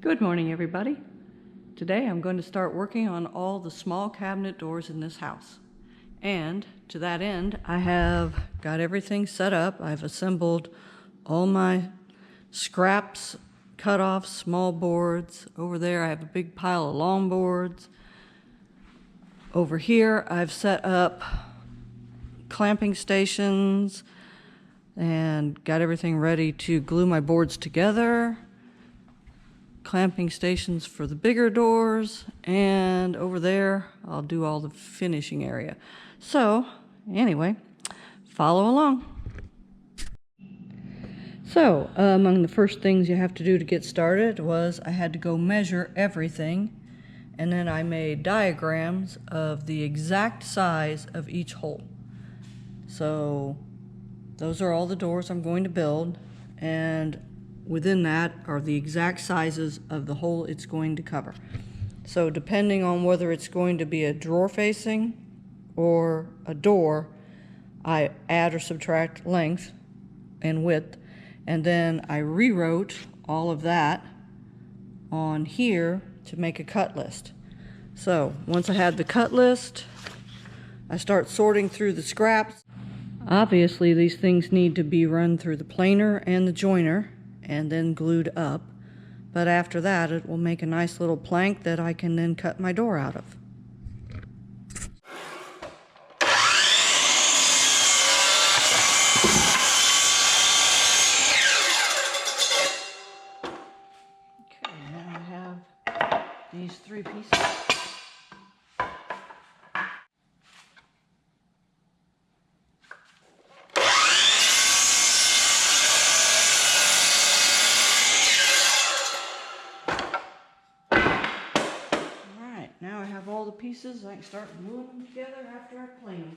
Good morning, everybody. Today I'm going to start working on all the small cabinet doors in this house. And to that end, I have got everything set up. I've assembled all my scraps, cut-offs, small boards. Over there I have a big pile of long boards. Over here I've set up clamping stations and got everything ready to glue my boards together. Clamping stations for the bigger doors, and over there I'll do all the finishing area. So anyway, follow along. So among the first things you have to do to get started was I had to go measure everything, and then I made diagrams of the exact size of each hole. So those are all the doors I'm going to build, and within that are the exact sizes of the hole it's going to cover. So depending on whether it's going to be a drawer facing or a door, I add or subtract length and width, and then I rewrote all of that on here to make a cut list. So once I had the cut list, I start sorting through the scraps. Obviously these things need to be run through the planer and the joiner and then glued up, but after that it will make a nice little plank that I can then cut my door out of. Okay, now I have these three pieces. Now I have all the pieces, I can start gluing them together after I plane them.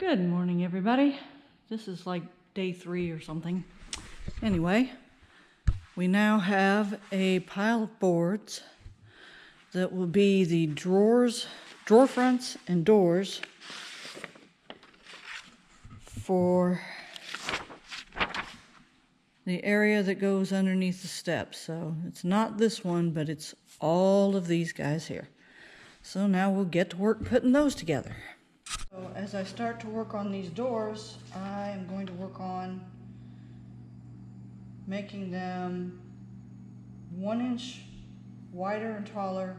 Good morning, everybody. This is like day 3 or something. Anyway, We now have a pile of boards that will be the drawer fronts and doors for the area that goes underneath the steps. So it's not this one, but it's all of these guys here. So now we'll get to work putting those together. So as I start to work on these doors, I am going to work on making them 1 inch wider and taller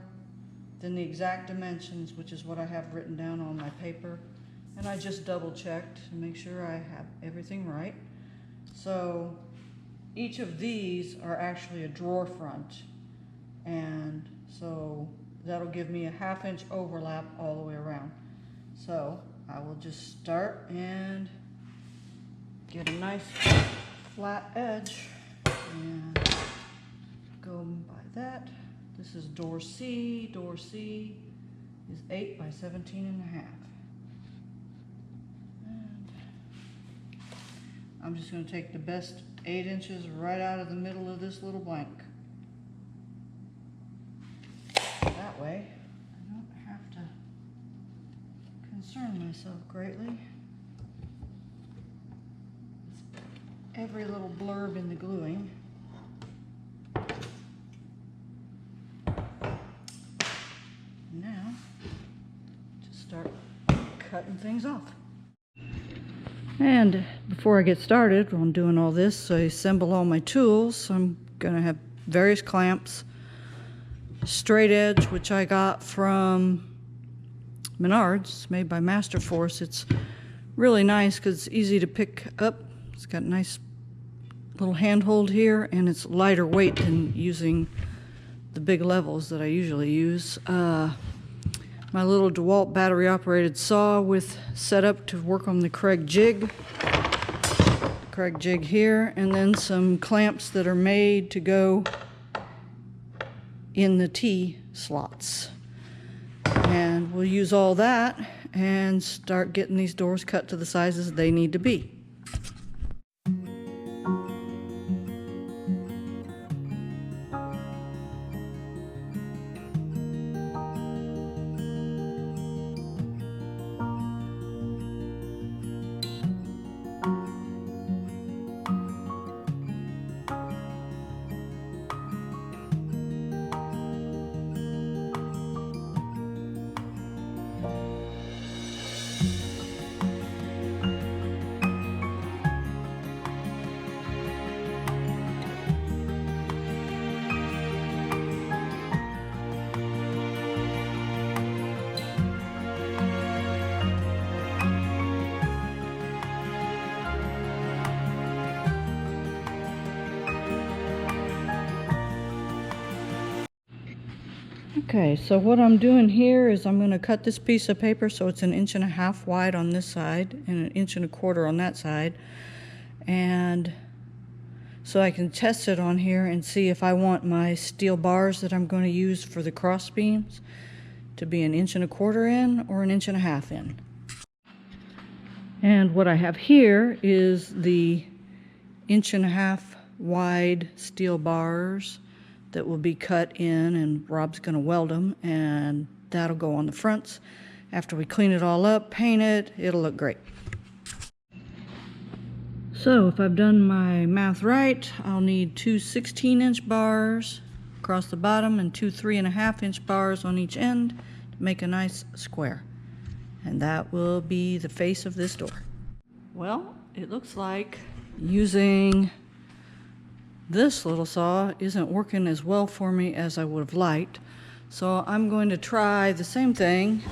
than the exact dimensions, which is what I have written down on my paper. And I just double checked to make sure I have everything right. So each of these are actually a drawer front, and so that'll give me a 1/2 inch overlap all the way around. So I will just start and get a nice flat edge and go by that. This is door C. Door C is 8 by 17.5. And I'm just going to take the best 8 inches right out of the middle of this little blank. That way I don't have to concern myself greatly. Every little blurb in the gluing. Now, just start cutting things off. And before I get started on doing all this, I assemble all my tools. I'm going to have various clamps, straight edge, which I got from Menards, made by Masterforce. It's really nice because it's easy to pick up. It's got a nice little handhold here, and it's lighter weight than using the big levels that I usually use. My little DeWalt battery operated saw with setup to work on the Craig jig here, and then some clamps that are made to go in the T slots. And we'll use all that and start getting these doors cut to the sizes they need to be. Okay, so what I'm doing here is I'm going to cut this piece of paper so it's 1.5 inches wide on this side and 1.25 inches on that side, and so I can test it on here and see if I want my steel bars that I'm going to use for the cross beams to be 1.25 inches in or 1.5 inches in. And what I have here is the 1.5 inch wide steel bars that will be cut in, and Rob's going to weld them, and that'll go on the fronts. After we clean it all up, paint it, it'll look great. So if I've done my math right, I'll need 2 16-inch bars across the bottom and 2 3.5-inch bars on each end to make a nice square. And that will be the face of this door. Well, it looks like using this little saw isn't working as well for me as I would have liked. So I'm going to try the same thing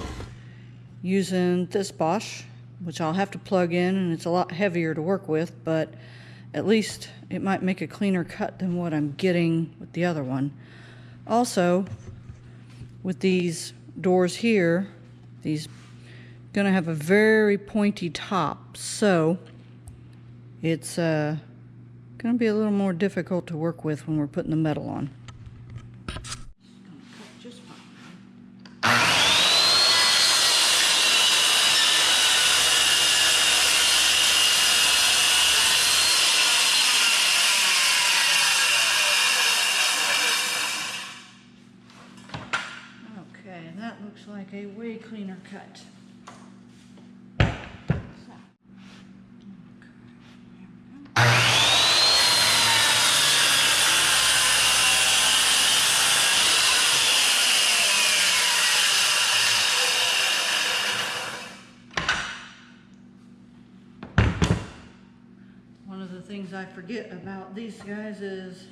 using this Bosch, which I'll have to plug in, and it's a lot heavier to work with, but at least it might make a cleaner cut than what I'm getting with the other one. Also, with these doors here, these gonna have a very pointy top, so it's going to be a little more difficult to work with when we're putting the metal on. that looks like a way cleaner cut. One of the things I forget about these guys is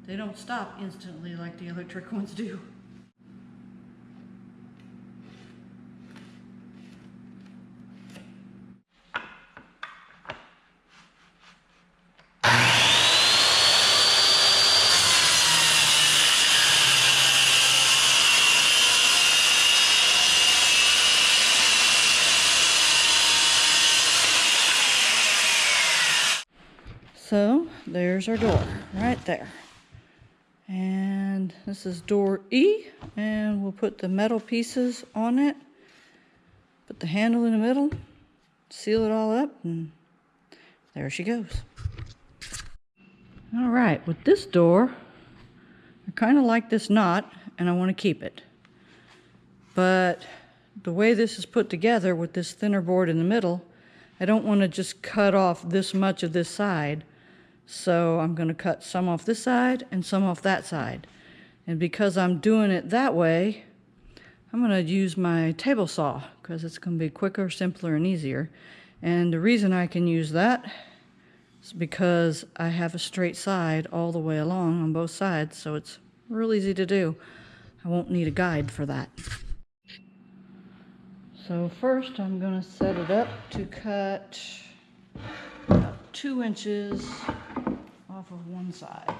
they don't stop instantly like the electric ones do. So there's our door right there. And this is door E, and we'll put the metal pieces on it, put the handle in the middle, seal it all up, and there she goes. All right, with this door, I kind of like this knot and I want to keep it. But the way this is put together with this thinner board in the middle, I don't want to just cut off this much of this side. So I'm going to cut some off this side and some off that side. And because I'm doing it that way, I'm going to use my table saw because it's going to be quicker, simpler, and easier. And the reason I can use that is because I have a straight side all the way along on both sides, so it's real easy to do. I won't need a guide for that. So first I'm going to set it up to cut about 2 inches off of one side.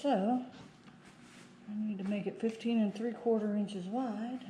So I need to make it 15 3/4 inches wide.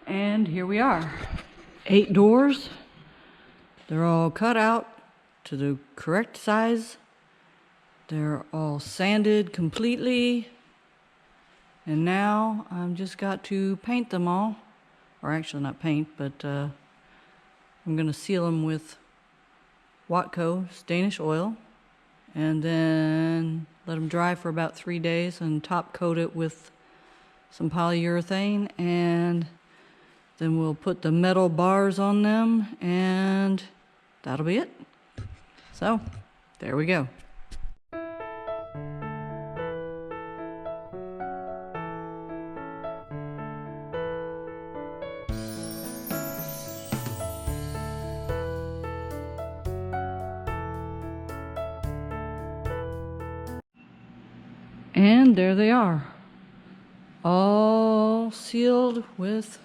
And here we are. 8 doors. They're all cut out to the correct size. They're all sanded completely. And now I've just got to paint them all. Or actually not paint, but I'm going to seal them with Watco Danish oil. And then let them dry for about 3 days and top coat it with some polyurethane and Then we'll put the metal bars on them, and that'll be it. So, there we go. And there they are, all sealed with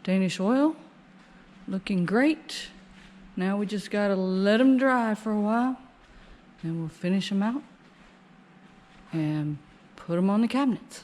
Danish oil, looking great. Now we just gotta let them dry for a while, and we'll finish them out and put them on the cabinets.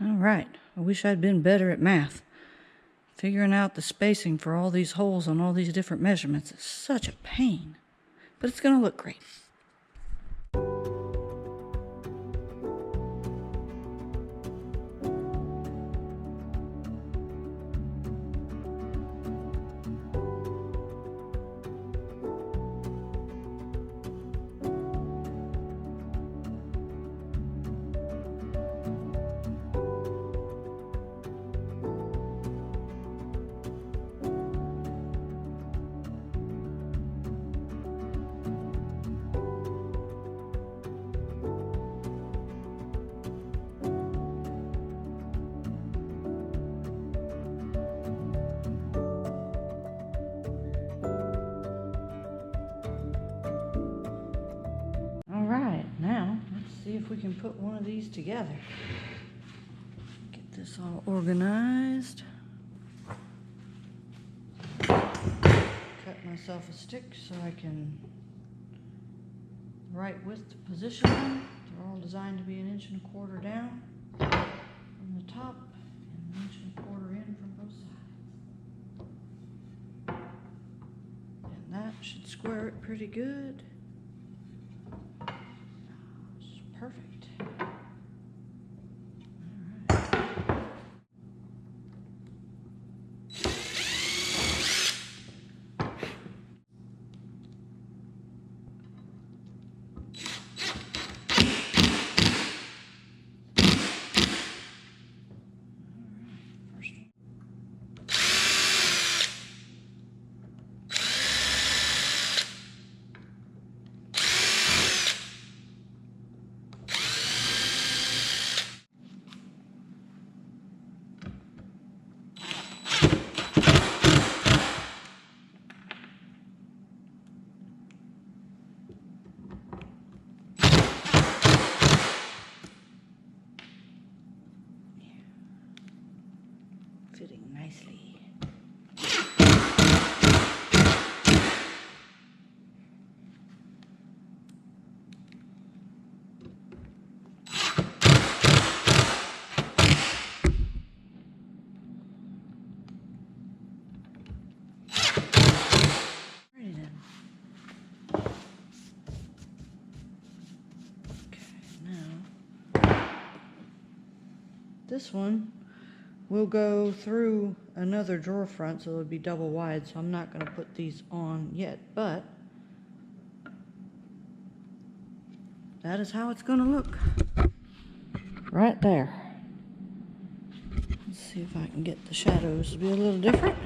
All right, I wish I'd been better at math. Figuring out the spacing for all these holes on all these different measurements is such a pain, but it's gonna look great. See if we can put one of these together. Get this all organized. Cut myself a stick so I can right width position them. They're all designed to be 1.25 inches down from the top and 1.25 inches in from both sides. And that should square it pretty good. Perfect. All right. fitting nicely. This one will go through another drawer front, so it'll be double wide, so I'm not going to put these on yet, but that is how it's going to look. Right there. Let's see if I can get the shadows to be a little different.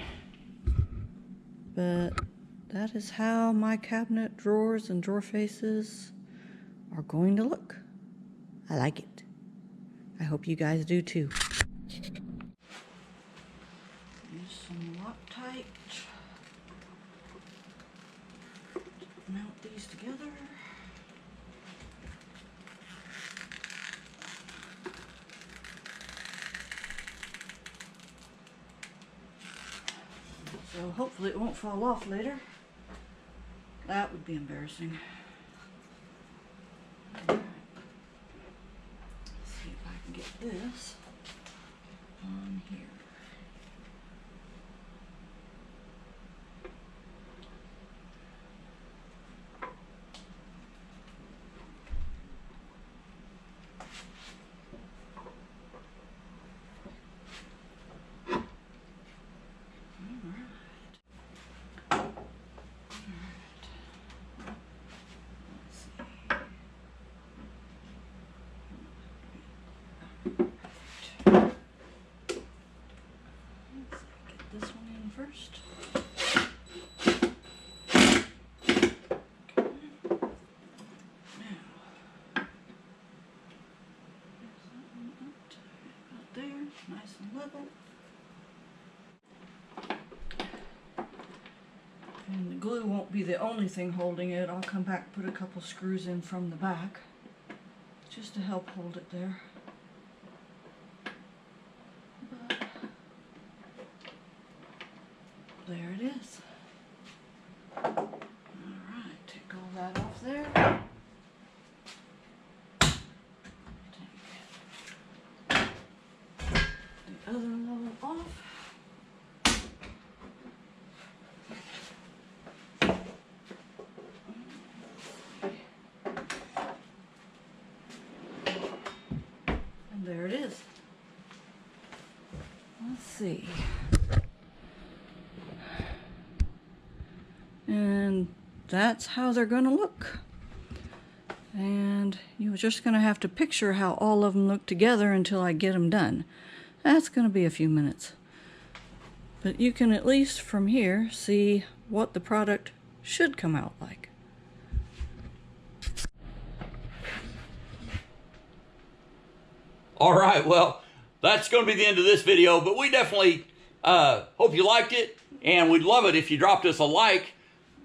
But that is how my cabinet drawers and drawer faces are going to look. I like it. I hope you guys do too. Use some Loctite. Mount these together. So hopefully it won't fall off later. That would be embarrassing. Get this on here. This one in first. Now, there, nice and level. And the glue won't be the only thing holding it. I'll come back and put a couple screws in from the back just to help hold it there. There it is. Alright, take all that off there. Take the other level off. And there it is. Let's see. And that's how they're going to look. And you're just going to have to picture how all of them look together until I get them done. That's going to be a few minutes. But you can at least from here see what the product should come out like. All right, well, that's going to be the end of this video, but we definitely hope you liked it, and we'd love it if you dropped us a like.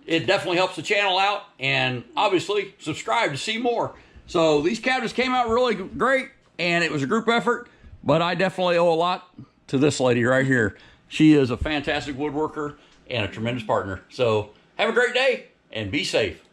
It definitely helps the channel out, and obviously subscribe to see more. So these cabinets came out really great, and it was a group effort, but I definitely owe a lot to this lady right here. She is a fantastic woodworker and a tremendous partner. So have a great day and be safe.